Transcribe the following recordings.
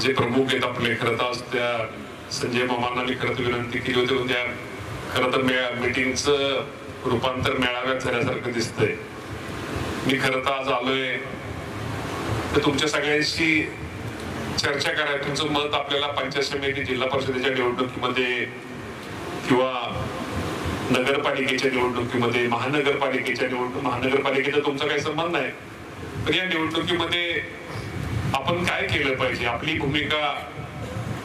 जे प्रमुख आहेत आपले, खरं तर त्या संजय मामांना मी खरं तर विनंती केली होती, उद्या खरं तर मीटिंगचं रूपांतर मेळाव्यात झाल्यासारखं दिसतंय. मी खरं तर आज आलोय तर तुमच्या सगळ्यांशी चर्चा करायला. तुमचं मत आपल्याला पंचायत समिती, जिल्हा परिषदेच्या निवडणुकीमध्ये किंवा नगरपालिकेच्या निवडणुकीमध्ये, महानगरपालिकेचा तुमचा काही संबंध नाही, पण या निवडणुकीमध्ये आपण काय केलं पाहिजे, आपली भूमिका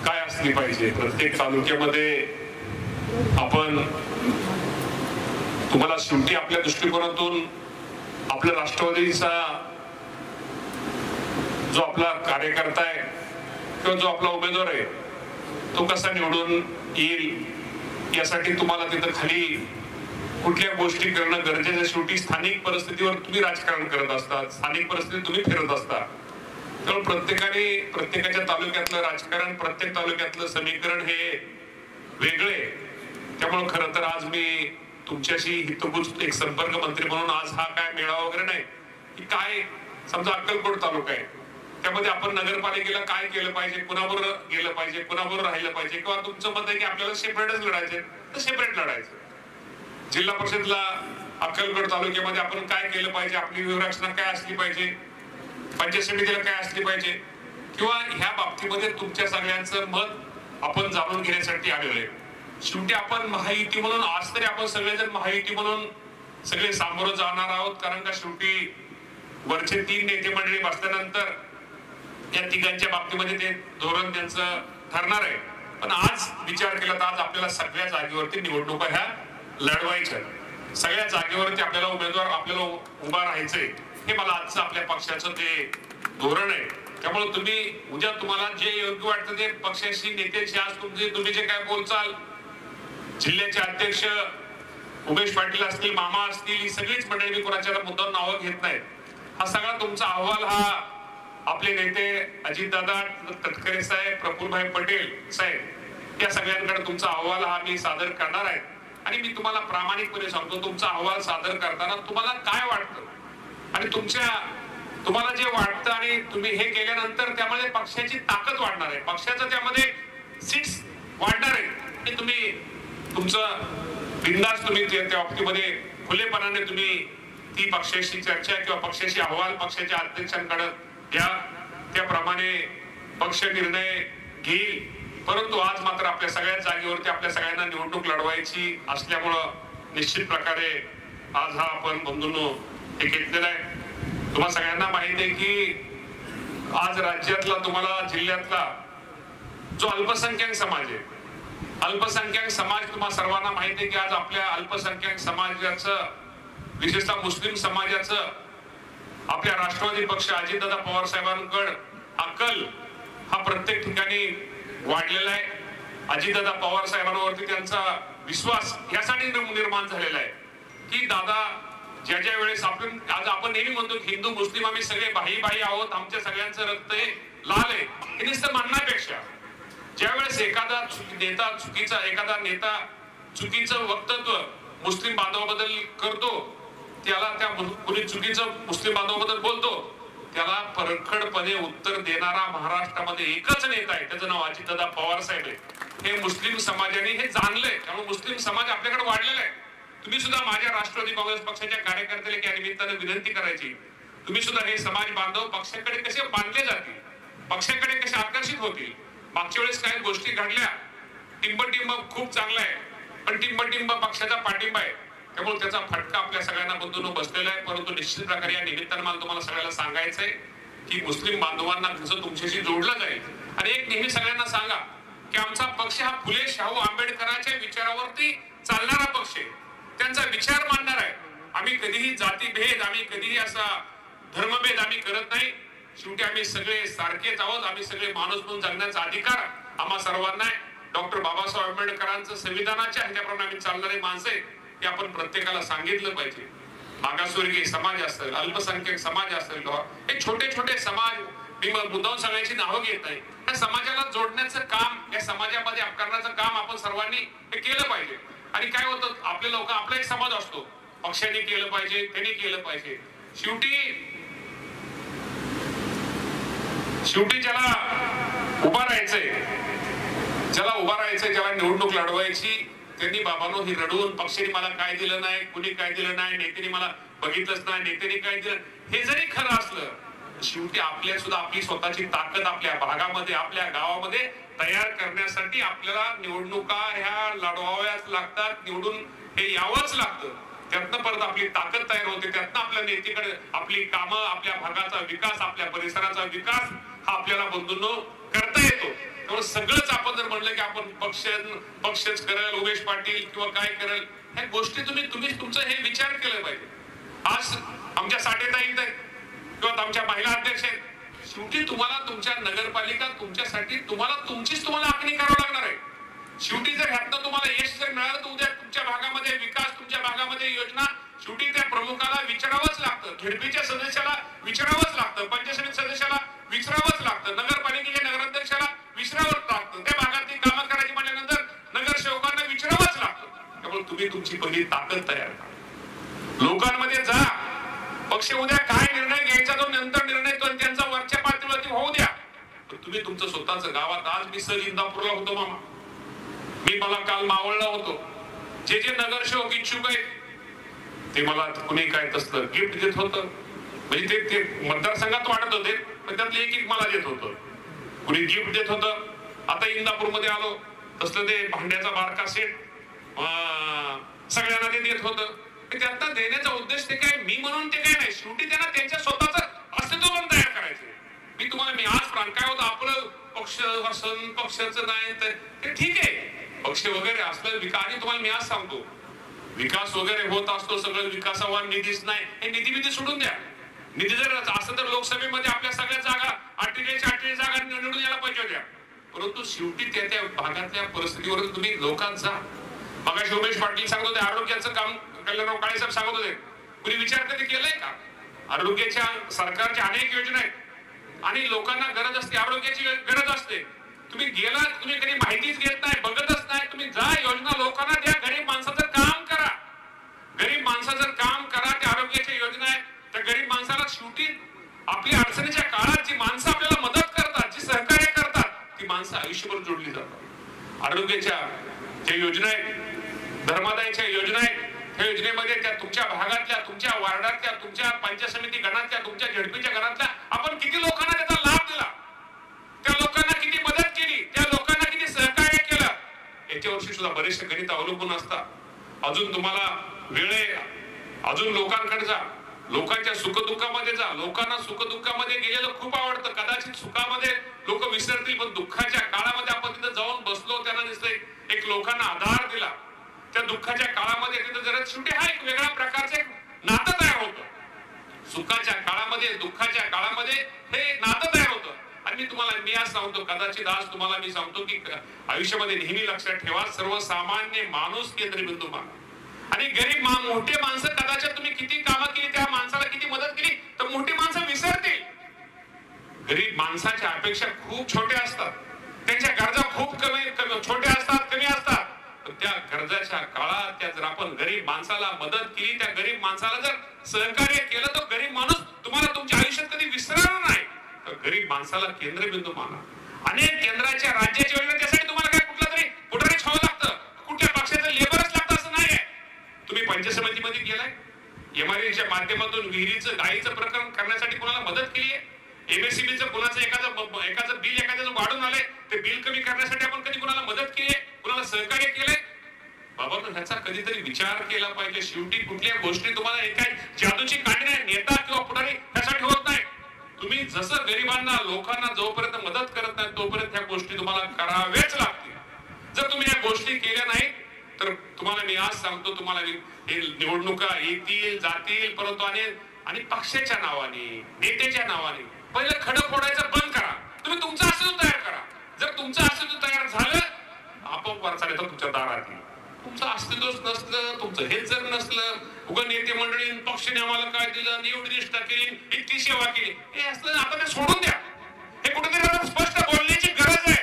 काय असली पाहिजे. प्रत्येक तालुक्यामध्ये आपण, तुम्हाला शेवटी आपल्या दृष्टिकोनातून आपल्या राष्ट्रवादीचा जो आपला कार्यकर्ता आहे किंवा जो आपला उमेदवार आहे तो कसा निवडून येईल यासाठी तुम्हाला तिथं खाली कुठल्या गोष्टी करणं गरजेचं आहे. शेवटी स्थानिक परिस्थितीवर तुम्ही राजकारण करत असता, स्थानिक परिस्थितीत तुम्ही फिरत असता. त्यामुळे प्रत्येकाच्या तालुक्यातलं राजकारण, प्रत्येक तालुक्यातलं समीकरण हे वेगळे. त्यामुळे खरं तर आज मी तुमच्याशी हितगुज एक संपर्क मंत्री म्हणून आज हा काय मेळावा वगैरे नाही, की काय समजा अक्कलकोट तालुका आहे, त्यामध्ये आपण नगरपालिकेला काय केलं पाहिजे, कुणाबरोबर गेलं पाहिजे, कुणाबरोबर राहिलं पाहिजे, किंवा तुमचं मत आहे की आपल्याला सेपरेटच लढायचे तर सेपरेट लढायचं. जिल्हा परिषदला अक्कलकोट तालुक्यामध्ये आपण काय केलं पाहिजे, आपली व्यूहरचना काय असली पाहिजे, पंचायत समितीला काय असली पाहिजे, किंवा ह्या बाबतीमध्ये तुमच्या सगळ्यांचं मत आपण जाणून घेण्यासाठी आलेलो आहे. शेवटी आपण महायुती म्हणून आज तरी आपण सगळेजण महायुती म्हणून सगळे सामोरं जाणार आहोत. कारण का शेवटी वरचे 3 नेते मंडळी बसल्यानंतर या तिघांच्या बाबतीमध्ये ते धोरण त्यांचं ठरणार आहे. पण आज विचार केला तर आज आपल्याला सगळ्या जागेवरती निवडणुका ह्या लढवायच्या, सगळ्या जागेवरती आपल्याला उमेदवार आपल्याला उभा राहायचंय. हे मला आजचं आपल्या पक्षाचं ते धोरण आहे. त्यामुळे तुम्ही उद्या तुम्हाला जे योग्य वाटतं ते पक्षाशी, नेत्यांशी आज तुम्ही जे काय बोलचाल, जिल्ह्याचे अध्यक्ष उमेश पाटील असतील, मामा असतील, ही सगळीच मंडळी, मी कोणाच्या मुद्दा नावं घेत नाहीत, हा सगळा तुमचा अहवाल हा आपले नेते अजितदादा तटकरे साहेब, प्रफुल्लभाई पटेल साहेब या सगळ्यांकडे तुमचा अहवाल हा मी सादर करणार आहे. आणि मी तुम्हाला प्रामाणिकपणे सांगतो, तुमचा अहवाल सादर करताना तुम्हाला काय वाटतं आणि तुम्हाला जे वाटतं आणि तुम्ही हे केल्यानंतर त्यामध्ये पक्षाची ताकद वाढणार आहे, पक्षाचं त्यामध्ये सीट्स वाढणार आहे. हे तुम्ही तुमचं बिनधास्त तुम्ही त्या बाबतीमध्ये खुलेपणाने तुम्ही ती पक्षाशी चर्चा किंवा पक्षाशी अहवाल पक्षाच्या अध्यक्षांकडे घ्या, त्याप्रमाणे पक्ष निर्णय घेईल. परंतु आज मात्र आपल्या सगळ्या जागेवरती आपल्या सगळ्यांना निवडणूक लढवायची असल्यामुळं निश्चित प्रकारे आज हा आपण बंधूंनो हे घेतलेला आहे. तुम्हाला सगळ्यांना माहिती आहे की आज राज्यातला, तुम्हाला जिल्ह्यातला जो अल्पसंख्याक समाज आहे, अल्पसंख्याक समाज तुम्हाला सर्वांना माहिती आहे की आज आपल्या अल्पसंख्याक समाजाचं, विशेषतः मुस्लिम समाजाचं आपल्या राष्ट्रवादी पक्ष अजितदादा पवार साहेबांकडे हा कल हा प्रत्येक ठिकाणी वाढलेला आहे. अजितदादा पवार साहेबांवरती त्यांचा विश्वास यासाठी निर्माण झालेला आहे की दादा ज्या वेळेस आपण नेहमी म्हणतो की हिंदू मुस्लिम आम्ही सगळे भाई आहोत, आमच्या सगळ्यांचं रक्त हे लाल आहे, हे नुसतं म्हणण्यापेक्षा ज्या वेळेस एखादा नेता चुकीचं वक्तव्य मुस्लिम बांधवाबद्दल करतो, त्याला त्या कुणी चुकीचं मुस्लिम बांधवाबद्दल बोलतो, त्याला परखडपणे उत्तर देणारा महाराष्ट्रामध्ये एकच नेता आहे, त्याचं नाव अजितदादा पवार साहेब आहे. हे मुस्लिम समाजाने हे जाणलंय, त्यामुळे मुस्लिम समाज आपल्याकडे वाढलेला आहे. तुम्ही सुद्धा माझ्या राष्ट्रवादी काँग्रेस पक्षाच्या कार्यकर्त्याला या निमित्ताने विनंती करायची, तुम्ही सुद्धा हे समाज बांधव पक्षाकडे कसे बांधले जातील, पक्षाकडे कसे आकर्षित होतील. मागच्या वेळेस काही गोष्टी घडल्या, टिंब खूप चांगला आहे, पण टिंब पक्षाचा पाठिंबा आहे, त्यामुळे त्याचा फटका आपल्या सगळ्यांना बंधूंनो बसलेला आहे. परंतु निश्चित प्रकारे या निमित्ताने मला तुम्हाला सगळ्यांना सांगायचंय की मुस्लिम बांधवांना कसं तुमच्याशी जोडलं जाईल. आणि एक नेहमी सगळ्यांना सांगा की आमचा पक्ष हा फुले शाहू आंबेडकरांच्या विचारावरती चालणारा पक्ष आहे, त्यांचा विचार मांडणार आहे. आम्ही कधीही जातीभेद, आम्ही कधीही असा धर्मभेद आम्ही करत नाही. शेवटी आम्ही सगळे सारखेच आहोत, आम्ही सगळे माणूस म्हणून जगण्याचा अधिकार आम्हा सर्वांना आहे. डॉक्टर बाबासाहेब आंबेडकरांचं संविधानाच्या ह्याच्याप्रमाणे आम्ही चालणारे माणसं आहे, हे आपण प्रत्येकाला सांगितलं पाहिजे. मागासवर्गीय समाज असेल, अल्पसंख्याक समाज असेल, हे छोटे छोटे समाज, मी मुद्दाम सगळ्यांची नावं घेत नाही, या समाजाला जोडण्याचं काम, या समाजामध्ये करण्याचं काम आपण सर्वांनी हे केलं पाहिजे. आणि काय होतं, आपले लोक, आपला एक समाज असतो, पक्षाने केलं पाहिजे, त्यांनी केलं पाहिजे. शेवटी ज्याला उभा राहायचंय, ज्याला उभा राहायचंय, ज्याला निवडणूक लढवायची, त्यांनी बाबांनो ही रडून पक्षाने मला काय दिलं नाही, कुणी काय दिलं नाही, नेत्याने मला बघितलंच नाही, नेत्याने काय दिलं, हे जरी खरं असलं, शेवटी आपल्या सुद्धा आपली स्वतःची ताकद आपल्या भागामध्ये, आपल्या गावामध्ये तयार करण्यासाठी आपल्याला निवडणुका ह्या लढवाव्याच लागतात, निवडून हे यावंच लागतं. त्यातनं परत आपली ताकद तयार होते, त्यातनं आपल्या नेत्याकडे आपली कामं, आपल्या भागाचा विकास, आपल्या परिसराचा विकास हा आपल्याला बंधूंनो करता येतो. त्यामुळे सगळंच आपण जर म्हणलं की आपण पक्षच करेल, उमेश पाटील किंवा काय करेल, ह्या गोष्टी तुम्ही तुमचं हे विचार केलं पाहिजे. आज आमच्या साठेताई किंवा आमच्या महिला अध्यक्ष आहेत, शेवटी तुम्हाला तुमच्या नगरपालिका तुमच्यासाठी तुमचीच आखणी करावं लागणार आहे. शेवटी जर ह्यातनं तुम्हाला यश जर मिळालं तर उद्या तुमच्या भागामध्ये विकास, तुमच्या भागामध्ये योजना शेवटी त्या प्रमुखाला विचारावंच लागतं, झेडपीच्या सदस्याला विचारावंच लागतं, पंचायत समिती सदस्याला विचारावंच लागतं, नगरपालिकेच्या नगराध्यक्षाला विचारावंच लागतं, त्या भागातली कामं करायची म्हटल्यानंतर नगरसेवकांना विचारावंच लागतं. त्यामुळे तुम्ही तुमची पहिली ताकद तयार करा, लोकांमध्ये जा. पक्ष उद्या काय निर्णय घ्यायचा तो नंतर निर्णय तो त्यांचा वरच्या पातळीवरती होऊ द्या, पण तुम्ही तुमचं स्वतःच गावात. आज मी सहज इंदापूरला होतो मामा, मला काल मावळला होतो. जे नगरसेवक इच्छुक आहेत ते मला कुणी काय तसलं गिफ्ट देत होतं, म्हणजे ते मतदारसंघात वाटत होते, पण त्यातले एक मला देत होतं, कुणी गिफ्ट देत होतं. आता इंदापूर मध्ये आलो तसलं ते भांड्याचा बारका सेट सगळ्यांना ते देत होतं. त्यातनं देण्याचा उद्देश ते काय मी म्हणून ते काय नाही, शेवटी त्यांना त्यांच्या स्वतःच अस्तित्व पण तयार करायचं. मी आज काय होतं आपलं पक्ष असन पक्षाचं नाही ते ठीक आहे, पक्ष वगैरे असलं विकास. आणि तुम्हाला मी आज सांगतो विकास वगैरे होत असतो, सगळं विकासावर निधीच नाही, हे निधी सोडून द्या. निधी जर असं तर लोकसभेमध्ये आपल्या सगळ्या जागा 48 जागा निवडून यायला पाहिजे होत्या, परंतु शेवटी त्या भागातल्या परिस्थितीवर तुम्ही लोकांत जा. मगाशी उमेश पाटील सांगत होते आरोग्याचं काम, कल्याणराव काळे साहेब सांगत होते, कुणी विचार कधी केलाय का? आरोग्याच्या सरकारच्या अनेक योजना आहेत आणि लोकांना गरज असते, आरोग्याची गरज असते. तुम्ही कधी माहितीच घेत नाही, बघतच नाही. तुम्ही जा, योजना लोकांना द्या, गरीब माणसाचं काम करा. गरीब माणसाचं काम करा, त्या आरोग्याच्या योजना आहेत, त्या गरीब माणसाला शेवटी आपल्या अडचणीच्या काळात जी माणसं आपल्याला मदत करतात, जी सहकार्य करतात, ती माणसं आयुष्यभर जोडली जातात. आरोग्याच्या ज्या योजना आहेत, धर्मादायाच्या योजना आहेत, त्या योजनेमध्ये त्या तुमच्या भागातल्या, तुमच्या वार्डातल्या, तुमच्या पंचायत समिती गणातल्या, तुमच्या झेडपीच्या गणातल्या आपण किती लोकांना त्याचा लाभ दिला, त्या लोकांना किती मदत केली, त्या लोकांना किती सहकार्य केलं, याच्यावरती सुद्धा बरेचसे गणित अवलंबून असतात. अजून तुम्हाला वेळ आहे, अजून लोकांकडे जा, लोकांच्या सुखदुःखामध्ये जा. लोकांना सुखदुःखामध्ये गेलेलं खूप आवडतं. कदाचित सुखामध्ये लोक विसरतील, पण दुःखाच्या काळामध्ये आपण तिथं जाऊन बसलो, त्यांना दिसतंय एक लोकांना आधार दिला. त्या दुःखाच्या काळामध्ये तिथं जरा शेवटी हा एक वेगळ्या प्रकारचे नातं तयार होतं. सुखाच्या काळामध्ये, दुःखाच्या काळामध्ये हे नातं तयार होतं. आणि मी आज सांगतो, कदाचित आज तुम्हाला मी सांगतो की आयुष्यामध्ये नेहमी लक्षात ठेवा, सर्वसामान्य माणूस केंद्रबिंदू माना. आणि गरीब मोठे माणसं कदाचित तुम्ही किती कामं केली, त्या माणसाला किती मदत केली, तर मोठी माणसं विसरतील. गरीब माणसाच्या अपेक्षा खूप छोट्या असतात, त्यांच्या गरजा खूप छोट्या असतात, कमी असतात. त्या गरजाच्या काळात त्या जर आपण गरीब माणसाला मदत केली, त्या गरीब माणसाला जर सहकार्य केलं, तर गरीब माणूस तुम्हाला तुमच्या आयुष्यात कधी विसरणार नाही. तर गरीब माणसाला केंद्रबिंदू माना. अनेक केंद्राच्या राज्याच्या योजना, त्यासाठी तुम्हाला काय कुठला तरी पुढारी ठेवावं लागतं, कुठल्या पक्षाचं लेबरच लागतं असं नाही आहे. तुम्ही पंचायत समितीमध्ये गेलाय, एमआरएच्या माध्यमातून विहिरीचं गायीचं प्रकरण करण्यासाठी कोणाला मदत केली आहे? एमएससीबीचं कुणाचं एखादं बिल एखाद्याचं वाढून आलंय, ते बिल कमी करण्यासाठी आपण कधी कुणाला मदत केली आहे, कुणाला सहकार्य केलंय? बाबा ह्याचा कधीतरी विचार केला पाहिजे. शेवटी कुठल्या गोष्टी तुम्हाला एका जादूची काढी नाही, नेता किंवा पुढारी त्यासाठी होत नाही. तुम्ही जसं गरिबांना, लोकांना जोपर्यंत मदत करत नाही, तोपर्यंत ह्या गोष्टी तुम्हाला कराव्याच लागतील. जर तुम्ही या गोष्टी केल्या नाही, तर तुम्हाला मी आज सांगतो, तुम्हाला हे निवडणुका येतील जातील, परंतु आणि पक्षाच्या नावाने, नेत्याच्या नावाने पहिलं खडं फोडायचं बंद करा. तुम्ही तुमचं अस्तित्व तयार करा. जर तुमचं अस्तित्व तयार झालं, आपोआप वारसा येतो तुमच्या दारात. तुमचं अस्तित्वच नसलं, तुमचं हेच जर नसलं, उगा नेते मंडळी पक्षाने आम्हाला काय दिलं, एवढी निष्ठा केली, इतकी सेवा केली, हे असलं आता ते सोडून द्या. हे कुठेतरी आता स्पष्ट बोलण्याची गरज आहे.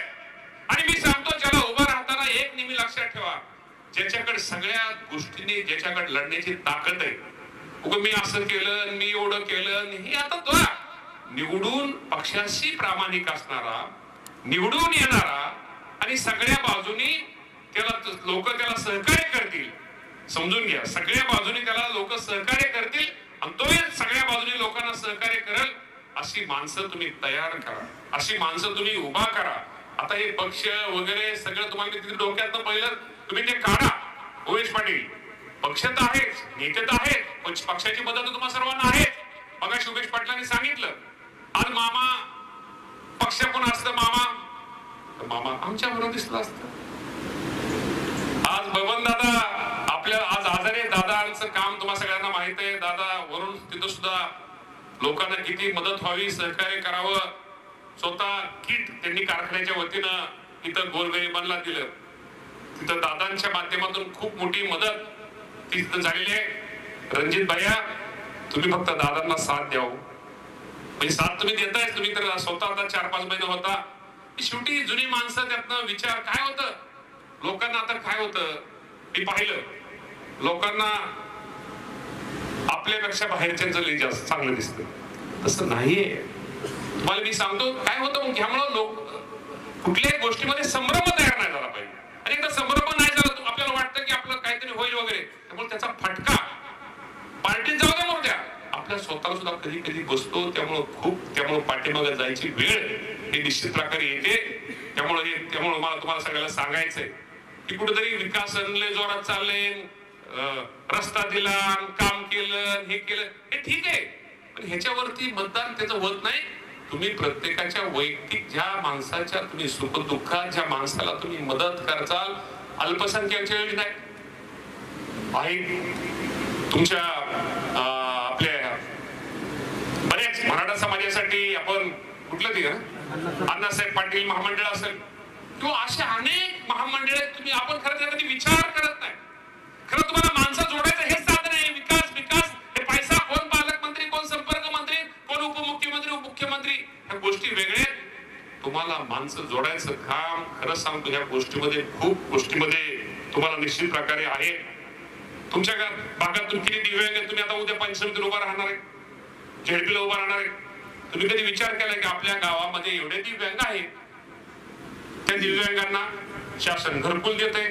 आणि मी सांगतो, ज्याला उभा राहताना एक नेहमी लक्षात ठेवा, ज्याच्याकडे सगळ्या गोष्टीने ज्याच्याकडे लढण्याची ताकद आहे, उगा मी असं केलं, मी एवढं केलं, हे आता तो निवडून पक्षाशी प्रामाणिक असणारा, निवडून येणारा आणि सगळ्या बाजूनी त्याला लोक त्याला सहकार्य करतील, समजून घ्या, सगळ्या बाजूनी त्याला लोक सहकार्य करतील आणि तो सगळ्या बाजूनी लोकांना सहकार्य करेल अशी माणसं तुम्ही तयार करा, अशी माणसं तुम्ही उभा करा. आता हे पक्ष वगैरे सगळं तुम्हाला तिथे डोक्यात पहिलं तुम्ही ते काढा. उमेश पाटील पक्ष तर आहेच, नेते तर आहेत, पक्षाची मदत तुम्हा सर्वांना आहे. बघा उमेश पाटलांनी सांगितलं आज मामा पक्ष कोण असतं, मामा आमच्या बरोबर दिसलं असतं. आज बबन दादा आपल्या आज आजारी, दादांचं काम तुम्हाला सगळ्यांना माहित आहे. दादा वरून तिथं सुद्धा लोकांना किती मदत व्हावी, सहकार्य करावं, स्वतः किट त्यांनी कारखान्याच्या वतीनं इथं गोरगरिबांना दिलं. तिथं दादांच्या माध्यमातून खूप मोठी मदत तिथं झालेली आहे. रणजित भैया तुम्ही फक्त दादांना साथ द्याव, म्हणजे साथ तुम्ही देताय, तुम्ही तर स्वतः आता 4-5 महिने होता. शेवटी जुनी माणसं त्यातनं विचार काय होतं लोकांना, आता काय होतं मी पाहिलं लोकांना आपल्यापेक्षा बाहेरच्यांचं लई जास्त चांगलं दिसतं. तसं नाहीये. तुम्हाला मी सांगतो काय होतं मग ह्यामुळं लोक कुठल्याही गोष्टीमध्ये संभ्रम तयार नाही झाला पाहिजे. आणि एकदा संभ्रम नाही झाला आपल्याला वाटतं की आपलं काहीतरी होईल वगैरे, त्यामुळे त्याचा फटका पार्टीत जाऊ द्या मोठ्या आपल्या स्वतःला सुद्धा कधी कधी बसतो. त्यामुळे पाठीमागे जायची वेळ ही निश्चित प्रकारे येते. त्यामुळे मला तुम्हाला सगळ्याला सांगायचंय की कुठेतरी विकास जोरात चालले, रस्ता दिला, काम केलं, हे केलं, हे ठीक आहे, पण ह्याच्यावरती मतदान त्याचं होत नाही. तुम्ही प्रत्येकाच्या वैयक्तिक ज्या माणसाच्या तुम्ही सुख दुःखात ज्या माणसाला तुम्ही मदत करताल, अल्पसंख्याकच्या योजना आहेत तुमच्या आपल्या बऱ्याच मराठा समाजासाठी आपण कुठलं ते अण्णासाहेब पाटील महामंडळ असेल किंवा असे अनेक महामंडळ तुम्ही आपण खरं तर कधी विचार करत नाही. खरं तुम्हाला माणसं जोडायचं हेच साधन आहे. विकास विकास हे पैसा, कोण पालकमंत्री, कोण संपर्क मंत्री, कोण उपमुख्यमंत्री, मुख्यमंत्री, ह्या गोष्टी वेगळ्या. तुम्हाला माणसं जोडायचं काम खरं सांगतो ह्या गोष्टीमध्ये खूप गोष्टीमध्ये तुम्हाला निश्चित प्रकारे आहे. तुमच्या भागातून किती दिव्यांग तुम्ही आता उद्या पंचसमितीत उभा राहणार आहे, झेडपीला उभा राहणार आहे. तुम्ही कधी विचार केला की आपल्या गावामध्ये एवढे दिव्यांग आहेत, त्या दिव्यांगांना शासन घरकुल देते,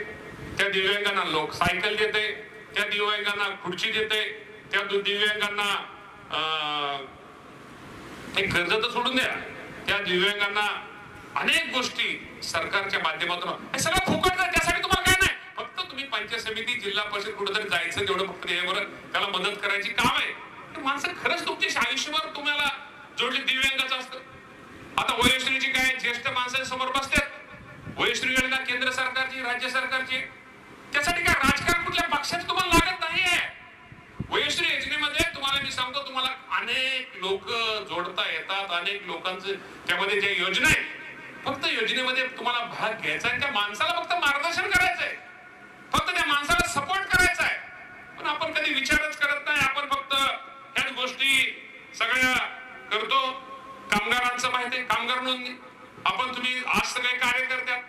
त्या दिव्यांगांना लोक सायकल देते, त्या दिव्यांगांना खुर्ची देते, त्या दिव्यांगांना एक कर्ज तर सोडून द्या, त्या दिव्यांगांना अनेक गोष्टी सरकारच्या माध्यमातून हे सगळं फुकट आहे. त्यासाठी तुम्हाला काय नाही, फक्त तुम्ही पंचायत समिती, जिल्हा परिषद कुठेतरी जायचं, तेवढं फक्त त्याला मदत करायची काम आहे. माणसं खरंच तुमच्या आयुष्यभर तुम्हाला जोडले दिव्यांगाचं असतं. आता वयोश्रीची काय ज्येष्ठ माणसाच्या समोर बसतात, वयोश्री योजना केंद्र सरकारची, राज्य सरकारची, त्यासाठी काय राजकारण कुठल्या पक्षाचं तुम्हाला लागत नाहीये. वयोश्री योजनेमध्ये तुम्हाला मी सांगतो, तुम्हाला अनेक लोक जोडता येतात, अनेक लोकांचं त्यामध्ये ज्या योजना आहेत, फक्त योजनेमध्ये तुम्हाला भाग घ्यायचा आहे, त्या माणसाला फक्त मार्गदर्शन करायचंय, फक्त त्या माणसाला सपोर्ट करायचा आहे. पण आपण कधी विचारच करत नाही, आपण फक्त ह्याच गोष्टी सगळ्या करतो. कामगारांचं माहिती आहे, कामगार नोंदणी आपण तुम्ही आज सगळे कार्यकर्त्यात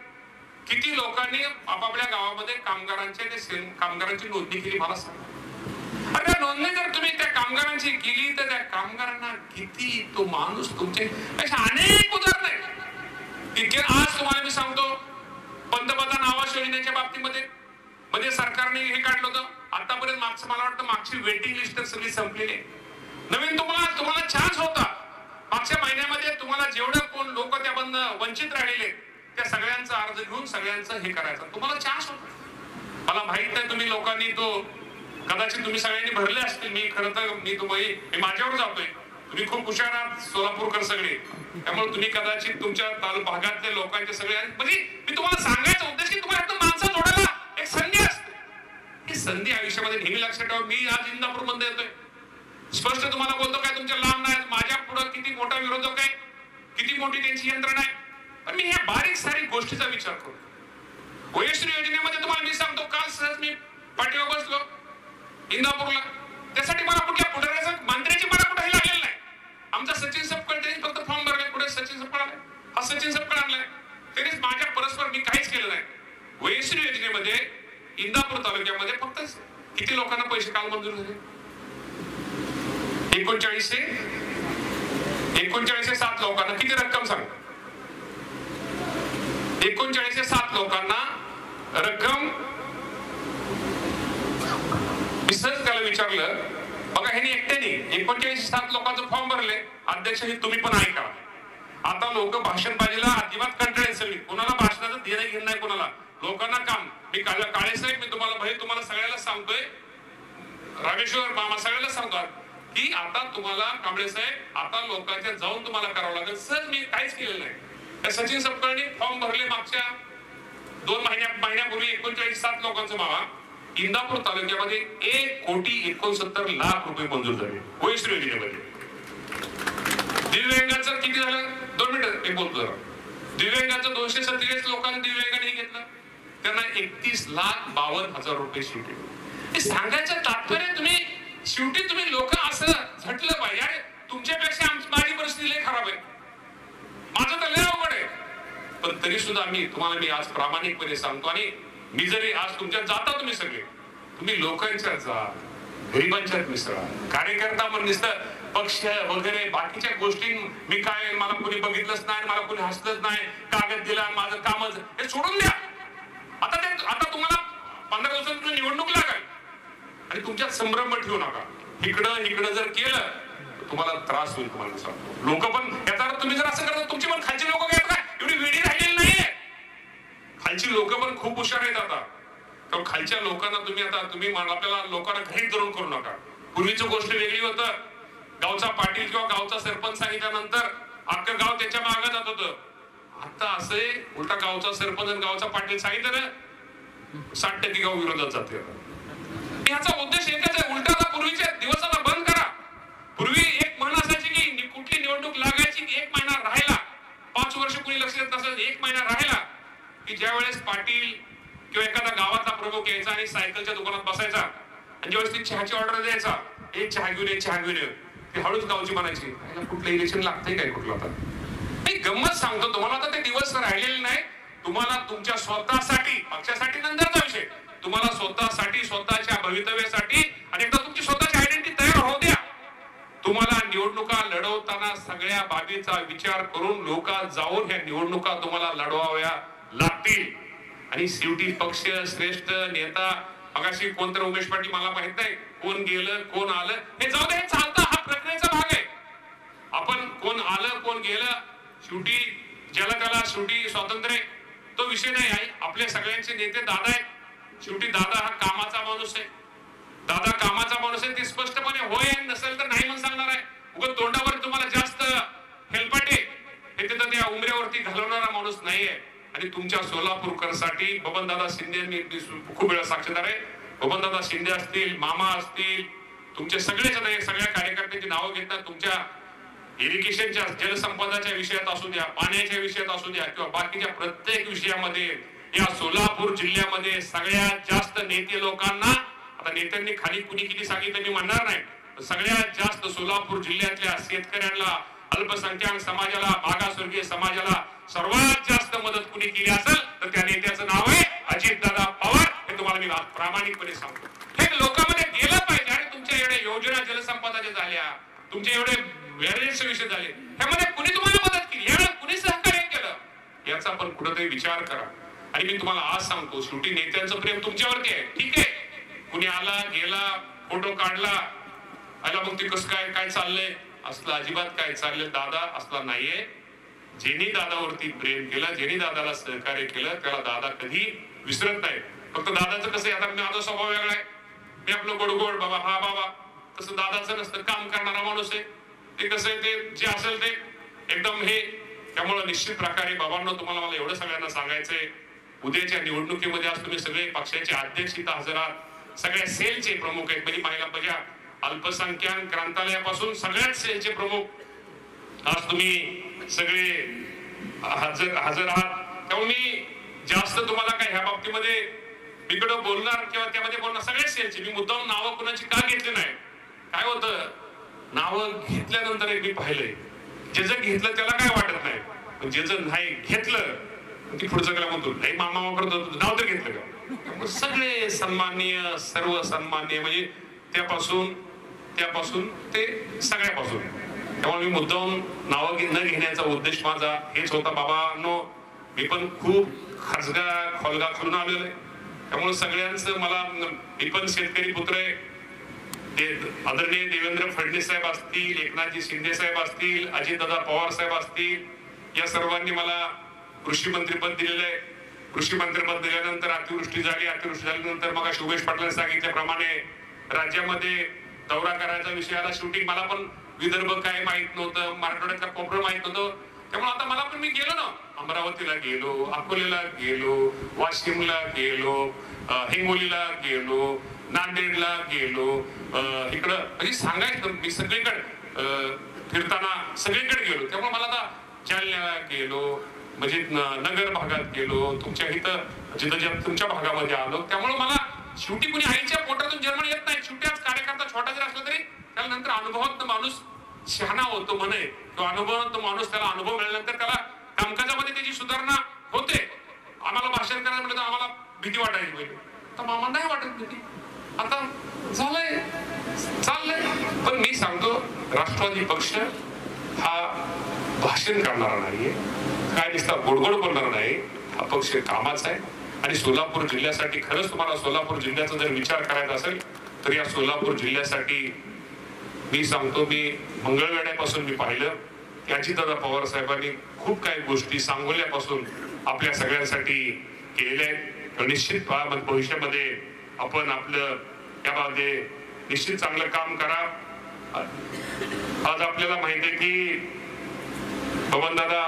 किती लोकांनी आपापल्या गावामध्ये कामगारांची नोंदणी केली मला सांगा. अरे नोंदणी जर तुम्ही त्या कामगारांची केली तर त्या कामगारांना किती तो माणूस तुमचे अनेक उदाहरण आहेत. आज तुम्हाला मी सांगतो पंतप्रधान आवास योजनेच्या बाबतीमध्ये सरकारने हे काढलं होतं. आतापर्यंत मला वाटतं मागची वेटिंग लिस्ट सगळी संपलेली आहे. नवीन तुम्हाला चान्स होता. मागच्या महिन्यामध्ये तुम्हाला जेवढे कोण लोक त्यामधनं वंचित राहिलेले त्या सगळ्यांचा अर्ज घेऊन सगळ्यांचं हे करायचं तुम्हाला चान्स होता. मला माहित नाही तुम्ही लोकांनी तो कदाचित तुम्ही सगळ्यांनी भरले असतील. मी खरं तर मी माझ्यावर जातोय. तुम्ही खूप हुशार आहात सोलापूरकर सगळे, त्यामुळे तुम्ही कदाचित तुमच्या भागातल्या लोकांचे सगळे म्हणजे मी तुम्हाला सांगायचा उद्देश की तुम्हाला माणसं जोडायला एक संधी असते. ही संधी आयुष्यामध्ये नेहमी लक्षात ठेवा. मी आज इंदापूर मध्ये येतोय, स्पष्ट तुम्हाला बोलतो काय तुमच्या लांब नाही, माझ्या पुढे किती मोठा विरोधक आहे, किती मोठी त्यांची यंत्रणा आहे, पण मी ह्या बारीक सारीक गोष्टीचा विचार करतो. वयोश्री योजनेमध्ये तुम्हाला मी सांगतो, काल सहज मी पाठीवर बसलो इंदापूरला, त्यासाठी मला कुठल्या पुढाऱ्याचं मंत्र्याची मला कुठेही लागलेलं नाही. आमचा सचिन सपकाळ त्यांनी फक्त फॉर्म भरलाय, कुठे सचिन सपकाळ आलाय, हा सचिन सपकाळ आणलाय, त्यांनीच माझ्या परस्पर मी काहीच केलं नाही. वयोश्री योजनेमध्ये इंदापूर तालुक्यामध्ये फक्त किती लोकांना पैसे काल मंजूर झाले? 39,7 लोकांना. किती रक्कम सांग? 3907 लोकांना रक्कम. मी सहज त्याला विचारलं, बघा ह्याने एकट्याने 3907 लोकांचं फॉर्म भरले. अध्यक्ष हे तुम्ही पण ऐका. आता लोक भाषण पाहिजेला अजिबात कंटाळे सगळी, कोणाला भाषणाचं देणं घेणं नाही, कोणाला लोकांना काम. मी काळे साहेब, मी तुम्हाला सगळ्याला सांगतोय, रामेश्वर मामा सगळ्याला सांगतो की आता तुम्हाला कांबळे साहेब आता लोकांच्या जाऊन तुम्हाला करावं लागेल. सर मी काहीच केलेलं नाही. सचिन सपकाळनी फॉर्म भरले मागच्या 2 महिन्यापूर्वी 3907 लोकांचं. मावा इंदापूर तालुक्यामध्ये 1,69,00,000 रुपये मंजूर झाले वयश्री योजनेमध्ये. दिव्यांगाचं किती झालं? 2 मिनिटं एक बोलतो जरा. दिव्यांगाचं 247 लोकांनी दिव्यांगाने घेतलं, त्यांना 31,52,000 रुपये शेवटी. हे सांगायचं तात्पर्य शेवटी तुम्ही लोक असं झटलं पाहिजे. अरे तुमच्यापेक्षा माझी परिस्थिती लय खराब आहे, माझं तर लय अवघड आहे, पण तरी सुद्धा मी आज प्रामाणिकपणे सांगतो. आणि मी जरी आज तुमच्यात जाता, तुम्ही लोकांच्यात जा, गरिबांच्यात मिसळा. कार्यकर्ता पण दिसतं पक्ष वगैरे बाकीच्या गोष्टी मी काय, मला कोणी बघितलंच नाही, मला कोणी हसलंच नाही, कागद दिला, माझं कामच हे सोडून द्या. आता तुम्हाला 15 दिवसांनी निवडणूक लागेल आणि तुमच्यात संभ्रम ठेवू नका. इकडं जर केलं तुम्हाला त्रास होईल. तुम्हाला सांगतो लोक पण याचा तुम्ही जर असं करता, तुमची पण खालची लोक काय एवढी वेळी राहिलेली नाहीये. खालची लोक पण खूप हुशार आहेत आता. तर खालच्या लोकांना तुम्ही आपल्याला लोकांना घरी धरून करू नका. पूर्वीची गोष्ट वेगळी होतं. गावचा पाटील किंवा गावचा सरपंच सांगितल्यानंतर अख्खं गाव त्याच्या मागे जात होतं. आता असे उलटा गावचा सरपंच आणि गावचा पाटील सांगितलं ना, 60% गाव विरोधात जाते. याचा उद्देश एकच आहे, उलटा पूर्वीच्या दिवस आता बंद करा. पूर्वी एक म्हण असायची की कुठली निवडणूक लागायची 1 महिना राहिला, 5 वर्ष कुणी लक्ष देत नसेल, 1 महिना राहिला की ज्या वेळेस पाटील किंवा एखादा गावातला प्रमुख यायचा आणि सायकलच्या दुकानात बसायचा आणि ज्यावेळेस ती चहाची ऑर्डर द्यायचा, एक चहा घेऊन ये, ती हळूच गावची म्हणायची, कुठलं इलेक्शन लागतंय काय कुठलं. आता नाही, गंमत सांगतो तुम्हाला, आता ते दिवस राहिलेले नाही. तुम्हाला तुमच्या स्वतःसाठी, पक्षासाठी नंतरचा विषय, तुम्हाला स्वतःसाठी, स्वतःच्या भवितव्यासाठी आणि एकदा तुमची स्वतःची आयडेंटिटी तयार होऊ द्या. तुम्हाला निवडणुका लढवताना सगळ्या बाबीचा विचार करून लोक जाऊन ह्या निवडणुका तुम्हाला लढवाव्या लागतील. आणि शेवटी पक्ष श्रेष्ठ नेता, मगाशी कोणतर उमेश पाटील, मला माहित नाही कोण गेलं कोण आलं, हे जाऊ दे, हे चालतं, हा प्रक्रियेचा भाग आहे. आपण कोण आलं कोण गेलं, शेवटी ज्याला त्याला शेवटी स्वातंत्र्य, तो विषय नाही आहे. आपले सगळ्यांचे नेते दादा आहेत. शेवटी दादा हा कामाचा माणूस आहे. दादा कामाचा माणूस आहे, ती स्पष्टपणे होय आणि नसेल तर नाही म्हणून सांगणार आहे. उगाच तोंडावर तुम्हाला जास्त हेलपाटे हे तिथं त्या उमऱ्यावरती घालवणारा माणूस नाहीये. आणि तुमच्या सोलापूरकरसाठी बबनदादा शिंदे, मी खूप वेळा साक्षीदार आहे, बबनदादा शिंदे असतील, मामा असतील, तुमचे सगळ्या कार्यकर्त्यांची नावं घेतात. तुमच्या इरिगेशनच्या, जलसंपदाच्या विषयात असू द्या, पाण्याच्या विषयात असू द्या, किंवा बाकीच्या प्रत्येक विषयामध्ये या सोलापूर जिल्ह्यामध्ये सगळ्यात जास्त नेते लोकांना, आता नेत्यांनी खाली कुणी किती सांगितलं मी म्हणणार नाही, सगळ्यात जास्त सोलापूर जिल्ह्यातल्या शेतकऱ्यांना, अल्पसंख्याक समाजाला, मागासवर्गीय समाजाला सर्वात जास्त मदत कुणी केली असेल तर त्या नेत्याचं नाव आहे अजितदादा पवार. हे तुम्हाला मी प्रामाणिकपणे सांगतो. हे लोकांमध्ये गेलं पाहिजे. आणि तुमच्या एवढ्या योजना जलसंपदाच्या झाल्या, तुमचे एवढे बॅरेजचे विषय झाले, ह्यामध्ये कुणी तुम्हाला मदत केली, यावेळेला कुणी सहकार्य केलं, याचा पण कुठेतरी विचार करा. आणि मी तुम्हाला आज सांगतो, शेवटी नेत्यांचं प्रेम तुमच्यावरती आहे. ठीक आहे, कुणी आला गेला, फोटो काढला, आला मग ते कसं काय चाललंय, असलं अजिबात काय चाललंय दादा असला नाहीये. ज्यांनी दादावरती प्रेम केलं, ज्यांनी दादाला सहकार्य केलं, त्याला दादा कधी विसरत नाही. फक्त दादाचं कसं आहे, आता माझा स्वभाव वेगळा आहे, मी आपलं गोडगोड बाबा हा बाबा, तसं दादाचं नसतं, काम करणारा माणूस आहे. ते कसं आहे, ते जे असेल ते एकदम हे. त्यामुळे निश्चित प्रकारे बाबांना तुम्हाला मला एवढं सगळ्यांना सांगायचंय, उद्याच्या निवडणुकीमध्ये आज तुम्ही सगळे पक्षाचे अध्यक्ष इथं हजर आहात, सगळ्या सेलचे प्रमुख आहेत, म्हणजे महिला प्रजा, अल्पसंख्याक ग्रंथालयापासून सगळ्याच सेलचे प्रमुख आज तुम्ही सगळे हजर आहात. त्यामुळे मी जास्त तुम्हाला काय ह्या बाबतीमध्ये इकडं बोलणार किंवा त्यामध्ये बोलणार, सगळ्याच सेलचे मी मुद्दाम नावं कुणाची का घेतली नाही. काय होतं, नावं घेतल्यानंतर एक मी पाहिलंय, ज्याचं घेतलं त्याला काय वाटत नाही, पण ज्याचं नाही घेतलं ती पुढचं काय म्हणतो, नाही मामा करतो, नाव तर घेतलं का. सगळे सन्माननीय, सर्व सन्माननीय, म्हणजे त्यापासून ते सगळ्यापासून. त्यामुळे मी मुद्दाम नावं न घेण्याचा उद्देश माझा हेच होता. बाबांनो, मी पण खूप खासगा खोलगा खोलून आलेलं आहे. त्यामुळे सगळ्यांचं मला, मी पण शेतकरी पुत्र आहे. आदरणीय देवेंद्र फडणवीस साहेब असतील, एकनाथजी शिंदे साहेब असतील, अजितदादा पवार साहेब असतील, या सर्वांनी मला कृषी मंत्रीपद दिलेलं आहे. कृषी मंत्रीपद दिल्यानंतर अतिवृष्टी झाल्यानंतर मग शुभेश पाटलांनी सांगितल्याप्रमाणे राज्यामध्ये दौरा करायचा विषय आला. शेवटी मला पण विदर्भ काय माहित नव्हतं, मराठवाड्यातला कोपरा माहित नव्हतं. त्यामुळे आता मला पण, मी गेलो ना, अमरावतीला गेलो, अकोल्याला गेलो, वाशिमला गेलो, हिंगोलीला गेलो, नांदेडला गेलो, इकडं म्हणजे सांगायचं मी सगळीकडे फिरताना सगळीकडे गेलो. त्यामुळे मला आता जालन्याला गेलो, म्हणजे नगर भागात गेलो, तुमच्या इथं जिथं तुमच्या भागामध्ये आलो. त्यामुळे मला शेवटी कुणी आईच्या पोटातून जन्म येत नाही. शेवटी आज कार्यकर्ता छोटा जरी असला तरी त्याला नंतर अनुभवात माणूस शहाणा होतो म्हणे, किंवा अनुभवात माणूस, त्याला अनुभव मिळाल्यानंतर त्याला कामकाजामध्ये त्याची सुधारणा होते. आम्हाला भाषण करायला म्हटलं तर आम्हाला भीती वाटायची पहिले, तर मामा नाही वाटत भीती, आता झालंय चाललंय. पण मी सांगतो, राष्ट्रवादी पक्ष हा भाषण करणारा नाहीये, काय नुसता गोडगोड बोलणार नाही. हा पक्ष कामाचा आहे. आणि सोलापूर जिल्ह्यासाठी, खरंच तुम्हाला सोलापूर जिल्ह्याचा जर विचार करायचा असेल तर या सोलापूर जिल्ह्यासाठी मी सांगतो, मी मंगळवेढ्यापासून मी पाहिलं की अजितदादा पवार साहेबांनी खूप काही गोष्टी सांगोल्यापासून आपल्या सगळ्यांसाठी केलेल्या आहेत. निश्चित भविष्यामध्ये आपण आपलं यामध्ये निश्चित चांगलं काम करा. आज आपल्याला माहिती आहे की पवन दादा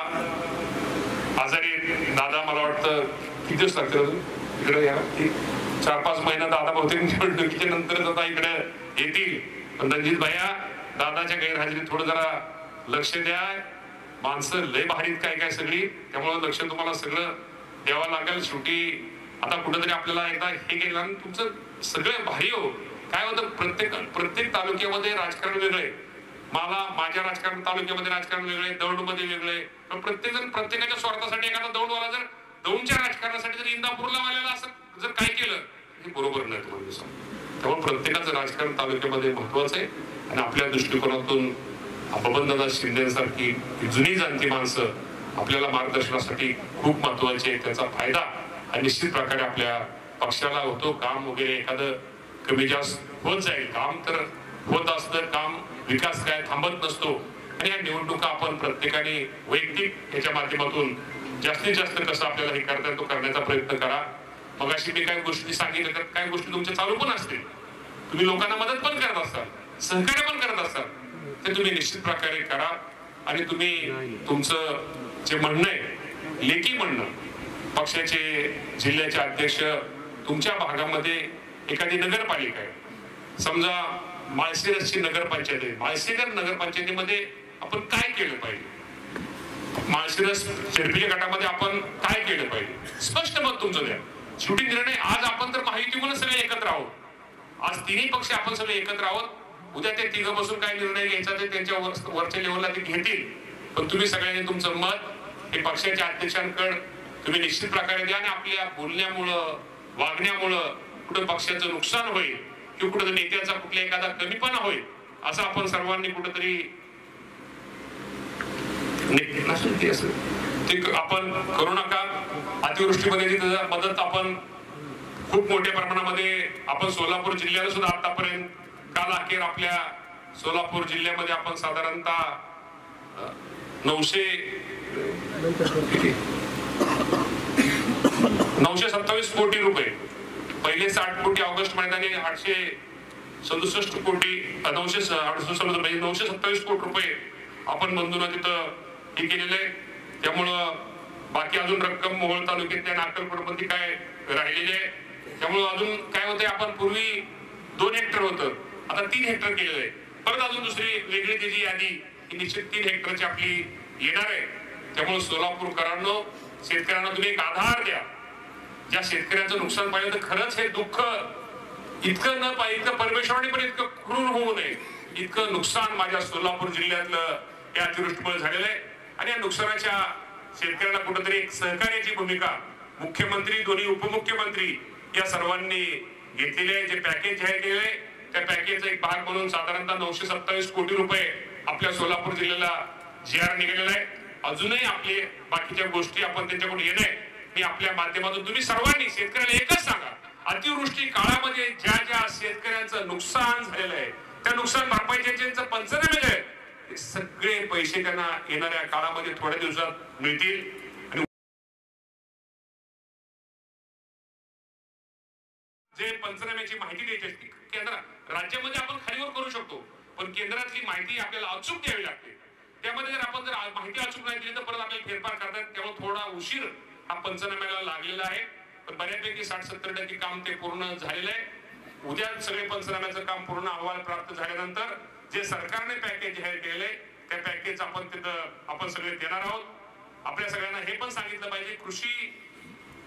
आजारी, दादा मला वाटतं किती दिवस लागतील अजून इकडे या, 4-5 महिना दादा बहुतेक निवडणुकीच्या नंतर दादा इकडे येतील. पण रणजित भैया, दादाच्या गैरहजेरीत थोडं जरा लक्ष द्या. माणसं लय भारीत काय काय सगळी, त्यामुळे लक्ष तुम्हाला सगळं द्यावं लागेल. शेवटी आता कुठेतरी आपल्याला एकदा हे केलं, तुमचं सगळं भारी हो. काय होतं, प्रत्येक तालुक्यामध्ये राजकारण वेगळे, मला माझ्या राजकारण तालुक्यामध्ये राजकारण वेगळे, दौंडमध्ये वेगळे. पण प्रत्येक जण प्रत्येकाच्या स्वार्थासाठी, एखादा दौंडवाला जर दौंडच्या राजकारणासाठी जर इंदापूरला आलेला असं जर काय केलं, हे बरोबर नाही तुम्हाला सांग. त्यामुळे प्रत्येकाचं राजकारण तालुक्यामध्ये महत्वाचं आहे. आणि आपल्या दृष्टिकोनातून बबनदादा शिंदेसारखी जुनी जाणती माणसं आपल्याला मार्गदर्शनासाठी खूप महत्वाची आहे. त्याचा फायदा हा निश्चित प्रकारे आपल्या पक्षाला होतो. काम वगैरे एखादं कमी जास्त होत जाईल, काम तर होत असतं, काम विकास काय थांबत नसतो. आणि या निवडणुका आपण प्रत्येकाने वैयक्तिक याच्या माध्यमातून जास्तीत जास्त कसं आपल्याला हे करता येतो करण्याचा प्रयत्न करा. मग अशी मी काही गोष्टी सांगितल्या, तर काही गोष्टी तुमच्या चालू पण असतील, तुम्ही लोकांना मदत पण करत असाल, सहकार्य पण करत असाल, ते तुम्ही निश्चित प्रकारे करा. आणि तुम्ही तुमचं जे म्हणणं आहे, लेखी म्हणणं, पक्षाचे जिल्ह्याचे अध्यक्ष, तुमच्या भागामध्ये एखादी नगरपालिका आहे, समजा माळशिरसची नगरपंचायत आहे, माळशिरस नगरपंचायतीमध्ये आपण काय केलं पाहिजे, माळशिरस शेर्पीच्या गटामध्ये आपण काय केलं पाहिजे, स्पष्ट मत तुमचं द्या. शेवटी निर्णय आज आपण तर माहितीमुळे सगळे एकत्र आहोत, आज तिन्ही पक्ष आपण सगळे एकत्र आहोत. उद्या ते तिघं बसून काय निर्णय घ्यायचा ते त्यांच्या वरच्या लेवलला ते घेतील. पण तुम्ही सगळ्यांनी तुमचं मत हे पक्षाच्या अध्यक्षांकडे तुम्ही निश्चित प्रकारे द्या. आणि आपल्या बोलण्यामुळं, वागण्यामुळं कुठं पक्षाचं नुकसान होईल किंवा कुठं नेत्याचा कुठला एखादा कमीपणा होईल असं आपण सर्वांनी कुठंतरी आपण करू नका. अतिवृष्टीमध्ये मदत आपण खूप मोठ्या प्रमाणामध्ये आपण सोलापूर जिल्ह्याला सुद्धा आतापर्यंत काल अखेर आपल्या सोलापूर जिल्ह्यामध्ये आपण साधारणतः 927 कोटी रुपये, पहिले 60 कोटी ऑगस्ट महिन्याने 867 कोटी 927 कोटी रुपये आपण बंधूंना तिथं हे केलेलं आहे. त्यामुळं बाकी अजून रक्कम मोहोळ तालुक्यातल्या नाकलकोटमध्ये काय राहिलेली आहे. त्यामुळं अजून काय होतंय, आपण पूर्वी 2 हेक्टर होतं, आता 3 हेक्टर केलेलं आहे. परत अजून दुसरी वेगळी त्याची यादी ही निश्चित 3 हेक्टरची आपली येणार आहे. त्यामुळे सोलापूरकरांनो, शेतकऱ्यांना तुम्ही एक आधार द्या. ज्या शेतकऱ्यांचं नुकसान पाहिलं तर खरंच हे दुःख इतकं न पाहिजे, इतकं परमेश्वराने पण इतकं क्रूर होऊ नये, इतकं नुकसान माझ्या सोलापूर जिल्ह्यातलं या अतिवृष्टीमुळे झालेलं आहे. आणि या नुकसानाच्या शेतकऱ्यांना कुठेतरी एक सहकार्याची भूमिका मुख्यमंत्री, दोन्ही उपमुख्यमंत्री या सर्वांनी घेतलेले आहे. जे पॅकेज जाहीर केले त्या पॅकेजचा एक भाग म्हणून साधारणतः 927 कोटी रुपये आपल्या सोलापूर जिल्ह्याला GR निघालेला आहे. अजूनही आपले बाकीच्या गोष्टी आपण त्यांच्याकडून येणे मी आपल्या माध्यमातून तुम्ही सर्वांनी शेतकऱ्याला एकच सांगा, अतिवृष्टी काळामध्ये ज्या ज्या शेतकऱ्यांचं नुकसान झालेलं आहे त्या नुकसान भरपाईचे ज्यांचं पंचनामे आहे ते सगळे पैसे त्यांना येणाऱ्या काळामध्ये थोड्या दिवसात मिळतील. आणि जे पंचनाम्याची माहिती द्यायची असते केंद्र राज्यामध्ये आपण खालीवर करू शकतो, पण केंद्रातली माहिती आपल्याला अचूक द्यावी लागते. त्यामध्ये जर आपण माहिती अचूक नाही दिली तर परत आपल्याला फेरफार करतात, त्यामुळे थोडा उशीर हा पंचनाम्याला लागलेला आहे. पण बऱ्यापैकी 60-70% काम ते पूर्ण झालेलं आहे. उद्या सगळे पंचनाम्याचं काम पूर्ण अहवाल प्राप्त झाल्यानंतर जे सरकारने पॅकेज जाहीर केलंय त्या पॅकेज आपण सगळे देणार आहोत. आपल्या सगळ्यांना हे पण सांगितलं पाहिजे, कृषी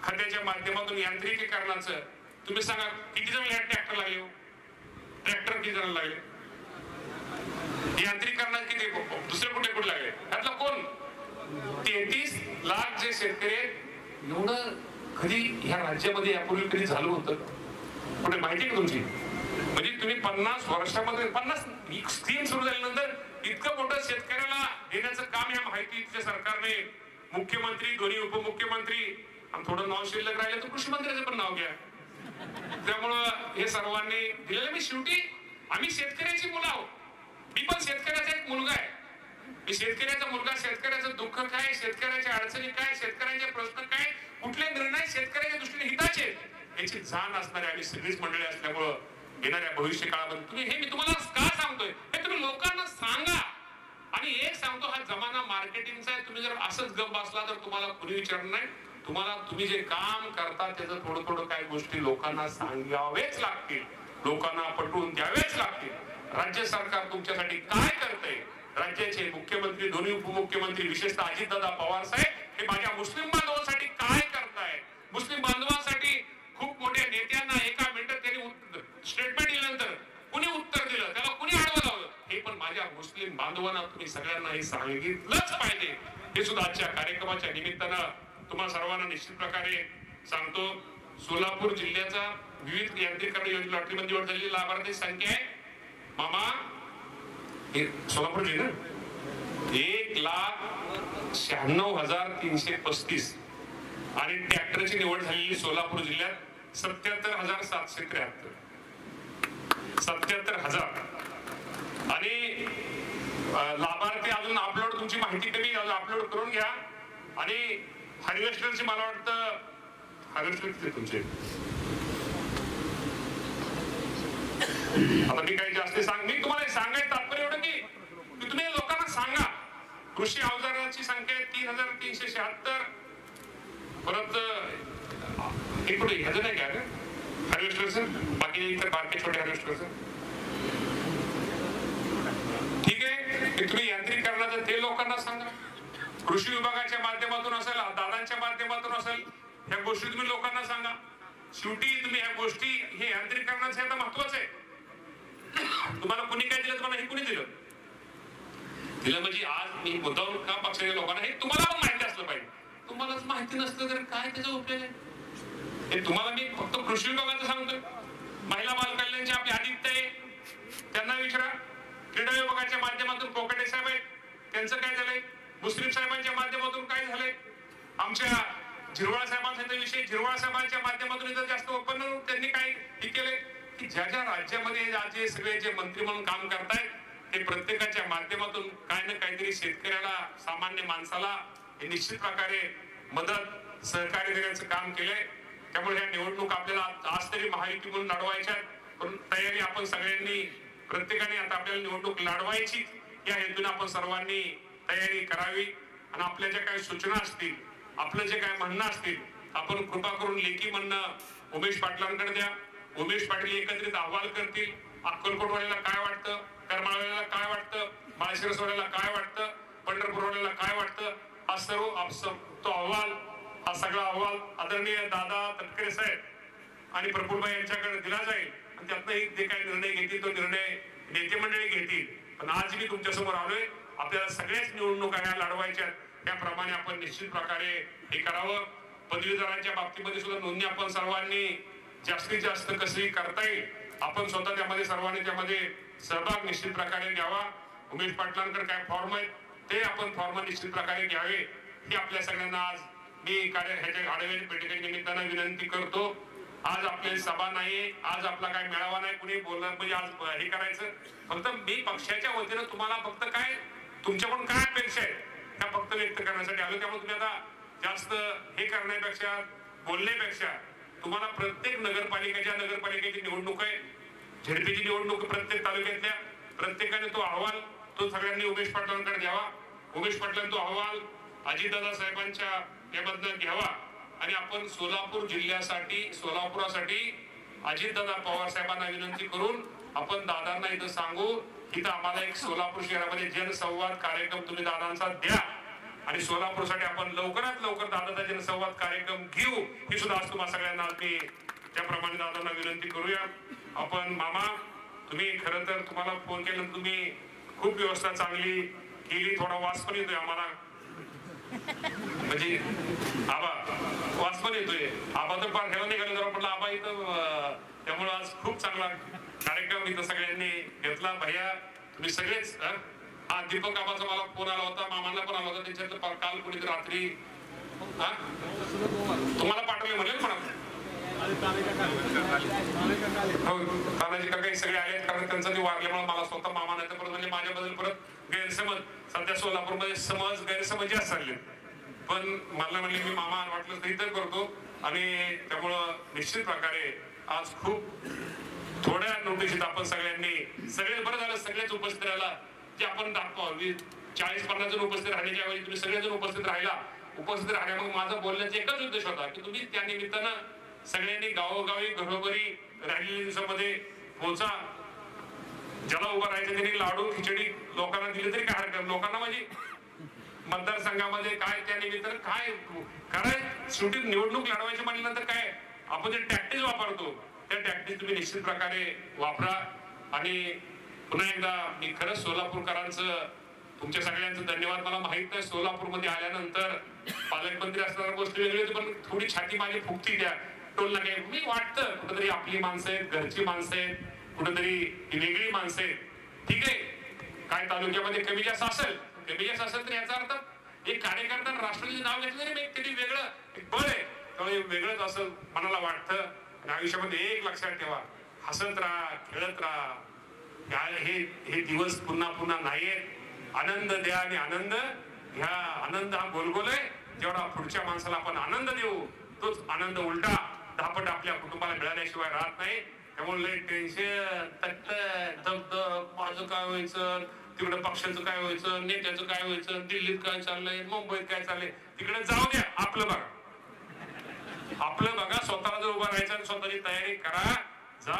खात्याच्या माध्यमातून यांत्रिकीकरणाचं तुम्ही सांगा किती जण ट्रॅक्टर लागले, ट्रॅक्टर किती जण लागले, यांत्रिकीकरणात किती दुसरे कुठे कुठे लागले, त्यातला कोण 33 लाख जे शेतकरी एवढं कधी ह्या राज्यामध्ये यापूर्वी कधी झालं होतं कुठे माहिती आहे तुमची? म्हणजे तुम्ही 50 वर्षामध्ये 50 स्कीम सुरू झाल्यानंतर इतकं मोठं शेतकऱ्याला देण्याचं काम या माहितीच्या सरकारने मुख्यमंत्री, दोन्ही उपमुख्यमंत्री आणि थोडं नाव शिल्लक राहिलं तर कृषी मंत्र्याचं पण नाव घ्या. त्यामुळं हे सर्वांनी दिलेलं. मी शेवटी आम्ही शेतकऱ्याची मुलं आहोत, मी पण शेतकऱ्याचा एक मुलगा आहे. मी शेतकऱ्याचा मुलगा, शेतकऱ्याचं दुःख काय, शेतकऱ्याच्या अडचणी काय, शेतकऱ्यांचे प्रश्न काय, कुठले निर्णय शेतकऱ्याच्या दृष्टीने हिताचे याची जाण असणारे आम्ही सगळीच मंडळी असल्यामुळं येणाऱ्या भविष्य काळामध्ये तुम्ही हे मी तुम्हाला का सांगतोय हे तुम्ही लोकांना सांगा. आणि एक सांगतो, हा जमाना मार्केटिंगचा आहे. तुम्ही जर असंच गप बसला तर तुम्हाला कुणी विचारणार नाही. तुम्हाला तुम्ही जे काम करता त्याचं थोडं थोडं काही गोष्टी लोकांना सांगावेच लागतील, लोकांना पटवून द्यावेच लागतील. राज्य सरकार तुमच्यासाठी काय करतंय, राज्याचे मुख्यमंत्री, दोन्ही उपमुख्यमंत्री, विशेषतः अजितदादा पवार साहेब हे माझ्या मुस्लिम बांधवांसाठी काय करताय, मुस्लिम बांधवांसाठी खूप मोठ्या नेत्यांना एका मिनिटात त्यांनी स्टेटमेंट दिल्यानंतर कुणी उत्तर दिलं, त्याला कुणी आडवं लावलं, हे पण माझ्या मुस्लिम बांधवांना तुम्ही सगळ्यांना हे सांगितलंच पाहिजे. हे सुद्धा आजच्या कार्यक्रमाच्या निमित्तानं तुम्हाला सर्वांना निश्चित प्रकारे सांगतो. सोलापूर जिल्ह्याचा विविध यांत्रिकीकरण योजना लॉटरीमध्ये निवड झालेली लाभार्थी संख्या आहे मामा सोलापूर जिल्हा 1,96,335 आणि ट्रॅक्टरची निवड झालेली सोलापूर जिल्ह्यात 77,773 77,000. आणि लाभार्थी अजून अपलोड, तुमची माहिती कमी अपलोड करून घ्या. आणि हार्वेस्टरची मला वाटतं हार्वेस्टर किती तुमचे, आता मी काही जास्त मी तुम्हाला सांगायचं तात्पर्य एवढं की तुम्ही लोकांना सांगा. कृषी अवजारांची संख्या आहे 3,376. परत इकडे ह्याचं नाही काय हार्वेस्टरचं, बाकी इतर बारके छोटे हार्वेस्टरचं ठीक आहे. तुम्ही यांत्रिकीकरणाचं ते लोकांना सांगा. कृषी विभागाच्या माध्यमातून असेल, दादांच्या माध्यमातून असेल, ह्या गोष्टी तुम्ही लोकांना सांगा. शेवटी तुम्ही ह्या गोष्टी हे यांत्रिकीकरणाचं आता महत्वाचं आहे. तुम्हाला कुणी काय दिलं, तुम्हाला हे कुणी दिलं म्हणजे आज मी मुद्दाम का पक्षाच्या लोकांना हे तुम्हाला पण माहिती असलं पाहिजे. तुम्हालाच माहिती नसलं तर काय त्याचा उपयोग आहे. हे तुम्हाला मी फक्त कृषी विभागाचं सांगतोय. महिला बाल कल्याणचे आपले आदित्य आहे, त्यांना विचारा. क्रीडा विभागाच्या माध्यमातून कोकाटे साहेब आहेत, त्यांचं काय झालंय. मुस्लिम साहेबांच्या माध्यमातून काय झालंय. आमच्या झिरवाळ साहेबांचा विषय, झिरवाळ साहेबांच्या माध्यमातून इथं जास्त उत्पन्न त्यांनी काय हे केलंय की ज्या ज्या राज्यामध्ये जे सगळे जे मंत्री म्हणून काम करतायत ते प्रत्येकाच्या माध्यमातून काय ना काहीतरी शेतकऱ्याला, सामान्य माणसाला हे निश्चित प्रकारे मदत सहकार्य देण्याचं काम केलंय. त्यामुळे ह्या निवडणूक आपल्याला आज तरी महायुती म्हणून लढवायच्या, पण तयारी आपण सगळ्यांनी प्रत्येकाने आता आपल्याला निवडणूक लढवायची या हेतून आपण सर्वांनी तयारी करावी. आणि आपल्या ज्या काही सूचना असतील, आपलं जे काय म्हणणं असतील, आपण कृपा करून लेखी म्हणणं उमेश पाटलांकडे द्या. उमेश पाटील एकत्रित अहवाल करतील. अक्कलकोटवाड्याला काय वाटतं, करमाळ्याला काय वाटतं, माळशिरसवाड्याला काय वाटतं, पंढरपूरवाड्याला काय वाटतं, हा सर्व तो अहवाल, हा सगळा अहवाल आदरणीय दादा तटकरे साहेब आणि प्रफुल्लभाई यांच्याकडे दिला जाईल. आणि त्यातनं जे काही निर्णय घेतील तो निर्णय नेते मंडळी घेतील. पण आज मी तुमच्या समोर आलोय, आपल्याला सगळ्याच निवडणुका ह्या लढवायच्या, त्याप्रमाणे आपण निश्चित प्रकारे हे करावं. पदवीधरांच्या बाबतीमध्ये सुद्धा नोंदणी आपण सर्वांनी जास्तीत जास्त कशी करता येईल आपण स्वतः त्यामध्ये सर्वांनी त्यामध्ये सहभाग निश्चित प्रकारे घ्यावा. उमेश पाटलांकडे काय फॉर्म आहेत ते आपण फॉर्म निश्चित प्रकारे घ्यावे. ही आपल्या सगळ्यांना आज मी ह्याच्या आढाव्याच्या बैठकीच्या निमित्तानं विनंती करतो. आज आपली सभा नाही, आज आपला काय मेळावा नाही, कुणी बोलणार म्हणजे आज हे करायचं. फक्त मी पक्षाच्या वतीनं तुम्हाला फक्त काय तुमच्याकडून काय अपेक्षा आहे त्या फक्त व्यक्त करण्यासाठी आलो. त्यामुळे तुम्ही आता जास्त हे करण्यापेक्षा बोलण्यापेक्षा तुम्हाला प्रत्येक नगरपालिकेची निवडणूक आहे, झेडपीची निवडणूक प्रत्येक तालुक्यातल्या प्रत्येकाने तो अहवाल तो सगळ्यांनी उमेश पाटलांकडे द्यावा. उमेश पाटलांनी तो अहवाल अजितदादा साहेबांच्या यामधनं घ्यावा आणि आपण सोलापुरासाठी अजितदादा पवार साहेबांना विनंती करून आपण दादांना इथं सांगू इथं आम्हाला एक सोलापूर शहरामध्ये जनसंवाद कार्यक्रम तुम्ही दादांचा द्या आणि सोलापूरसाठी आपण लवकरात लवकर दादाचा जनसंवाद कार्यक्रम घेऊ. ही सुद्धा आज तुम्हाला सगळ्यांना मी त्याप्रमाणे दादांना विनंती करूया. आपण मामा तुम्ही खरं तर तुम्हाला फोन केल्यानंतर तुम्ही खूप व्यवस्था चांगली केली. थोडा वास पण येतोय आम्हाला म्हणजे आबा वास पण येतोय. आबा तर फार ठेवा निघाले जरा म्हटलं आबा इथं. त्यामुळे आज खूप चांगला कार्यक्रम इथं सगळ्यांनी घेतला. भैया तुम्ही सगळेच हा दीपक आबाचा मला फोन आला होता, मामांना पण आला होता. त्यांच्यातलं काल कुणी रात्री तुम्हाला पाठवले म्हणले पण तानाजी काका सगळे आले कारण त्यांचं ते वारल्यामुळे मला स्वतः मामा नाही परत म्हणजे माझ्याबद्दल परत गैरसमज सध्या सोलापूरमध्ये गैरसमज जास्त चालले. पण मला म्हणले मी मामा वाटलं तरी तर करतो आणि त्यामुळं निश्चित प्रकारे आज खूप थोड्या नोटिशीत आपण सगळे बरं झालं सगळेच उपस्थित राहिला. जे आपण दाखवा 40-50 जण उपस्थित राहण्याच्या ऐवजी तुम्ही सगळेजण उपस्थित राहिला. मग माझा बोलण्याचा एकच उद्देश होता की तुम्ही त्या निमित्तानं सगळ्यांनी गावोगावी घरोघरी राहिलेल्या दिवसामध्ये पोचा. ज्याला उभं राहायचं त्यांनी लाडू खिचडी लोकांना दिली तरी काय हरकत. लोकांना म्हणजे मतदारसंघामध्ये काय त्या निमित्तानं काय करायचं शेवटी निवडणूक लढवायची म्हटल्यानंतर काय आपण जे टॅक्टिक्स वापरतो त्या टॅक्टिक्स तुम्ही निश्चित प्रकारे वापरा. आणि पुन्हा एकदा मी खरंच सोलापूरकरांचं तुमच्या सगळ्यांचं धन्यवाद. मला माहित नाही सोलापूरमध्ये आल्यानंतर पालकमंत्री असणाऱ्या गोष्टी वेगळी होती पण थोडी छाती माझी फुगती त्या टोल लागे. मी वाटतं कुठेतरी आपली माणसं आहेत, घरची माणसं आहेत, कुठेतरी वेगळी माणसं आहेत. ठीक आहे काय तालुक्यामध्ये कमी जास्त असेल तर याचा अर्थ एक कार्यकर्ता राष्ट्रवादीचे नाव घेतलं तरी तरी वेगळं एक बळ आहे. त्यामुळे वेगळंच असं मनाला वाटतं. आणि आयुष्यामध्ये एक लक्षात ठेवा हसत राहा खेळत राहा. हे दिवस पुन्हा नाहीयेत. आनंद द्या आणि आनंद घ्या. आनंद हा गोलगोल आहे. जेवढा पुढच्या माणसाला आपण आनंद देऊ तोच आनंद उलटा धापट आपल्या कुटुंबाला मिळाल्याशिवाय राहत नाही. त्यामुळे टेन्शन दगदग माझं काय व्हायचं, तिकडे पक्षाचं काय व्हायचं, नेत्याचं काय व्हायचं, दिल्लीत काय चाललंय, मुंबईत काय चाललंय, तिकडे जाऊ द्या. आपलं बघा स्वतःला जर उभं राहायचं आणि स्वतःची तयारी करा. जा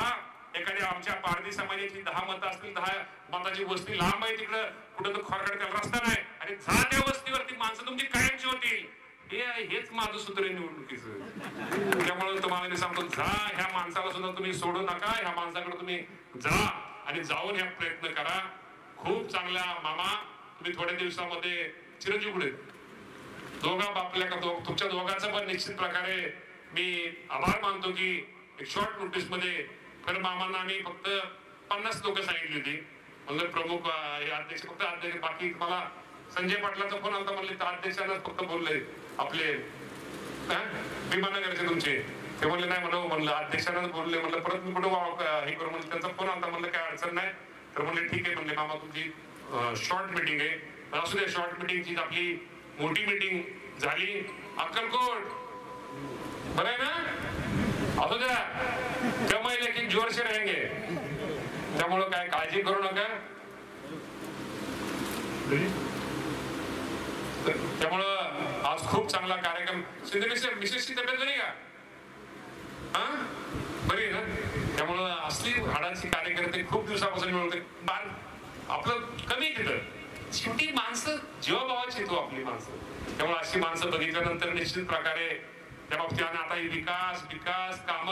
एखाद्या आमच्या पारधी समाजाची 10 मतं असतील 10 मताची वस्ती लांब आहे तिकडं कुठं तर खोरखड रस्ता नाही आणि जा त्या वस्तीवरती माणसं तुमची कायमची होतील. हेच माझं सूत्र आहे निवडणुकीचं. त्यामुळे तुम्हाला मी सांगतो जा ह्या माणसाला सुद्धा तुम्ही सोडू नका. ह्या माणसाकडे तुम्ही जा आणि जाऊन ह्या प्रयत्न करा. खूप चांगला मामा तुम्ही थोड्या दिवसामध्ये चिरंजीव पुढे दोघा बापल्या का तुमच्या दोघांचा पण निश्चित प्रकारे मी आभार मानतो की एक शॉर्ट नोटीस मध्ये खरं मामांना आम्ही फक्त 50 लोक सांगितली होती. म्हणलं प्रमुख अध्यक्ष फक्त अध्यक्ष बाकी मला संजय पाटलाचा फोन आला म्हणले तर अध्यक्षांना फक्त बोलले आपले विमाननगरचे तुमचे ते म्हणले नाही म्हणलं अध्यक्षांनाच बोलले. म्हणलं परत मी कुठं हे करू म्हणजे त्यांचा फोन आला म्हणलं काय अडचण नाही तर म्हणले ठीक आहे. म्हणले मामा तुमची शॉर्ट मिटिंग आहे असू दे. शॉर्ट मिटिंगची आपली मोठी मिटिंग झाली अक्कलकोट बरं आहे ना असू द्या. त्यामुळे लेकिन जोरशे रहेंगे. त्यामुळं काय काळजी करू नका. त्यामुळं आज खूप चांगला कार्यक्रम. मिसेसची तब्येत बरी का बरी आहे ना. त्यामुळं असली हाडांची कार्यकर्ते खूप दिवसापासून मिळवते. आपलं कमी तिथं शेवटी माणसं जीवाभावाची येतो आपली माणसं. त्यामुळे अशी माणसं बघितल्यानंतर निश्चित प्रकारे त्या बाबतीत आता विकास काम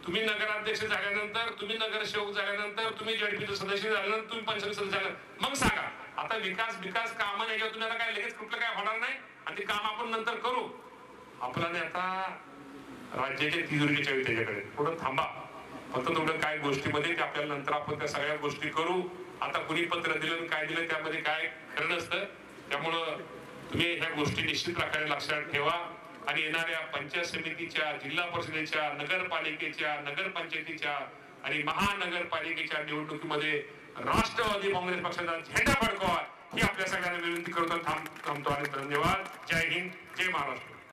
तुम्ही नगराध्यक्ष झाल्यानंतर तुम्ही नगरसेवक झाल्यानंतर तुम्ही जेडपीचे सदस्य झाल्यानंतर तुम्ही पंचायत सदस्य झालं मग सांगा आता विकास काम याच्यावर तुम्ही आता काय लगेच कुठलं काय होणार नाही आणि ते काम आपण नंतर करू. आपल्याला आता राज्याच्या तिजोरीच्या त्याच्याकडे थोडं थांबा. फक्त थोडं काय गोष्टीमध्ये ते आपल्याला नंतर आपण त्या सगळ्या गोष्टी करू. आता कुणी पत्र दिलं काय दिलं त्यामध्ये काय खरं नसतं. त्यामुळं तुम्ही ह्या गोष्टी निश्चित प्रकारे लक्षात ठेवा आणि येणाऱ्या पंचायत समितीच्या, जिल्हा परिषदेच्या, नगरपालिकेच्या, नगरपंचायतीच्या आणि महानगरपालिकेच्या निवडणुकीमध्ये राष्ट्रवादी काँग्रेस पक्षाचा झेंडा फडकवा ही आपल्या सगळ्यांना विनंती करतो. थांबतो आणि धन्यवाद. जय हिंद, जय महाराष्ट्र.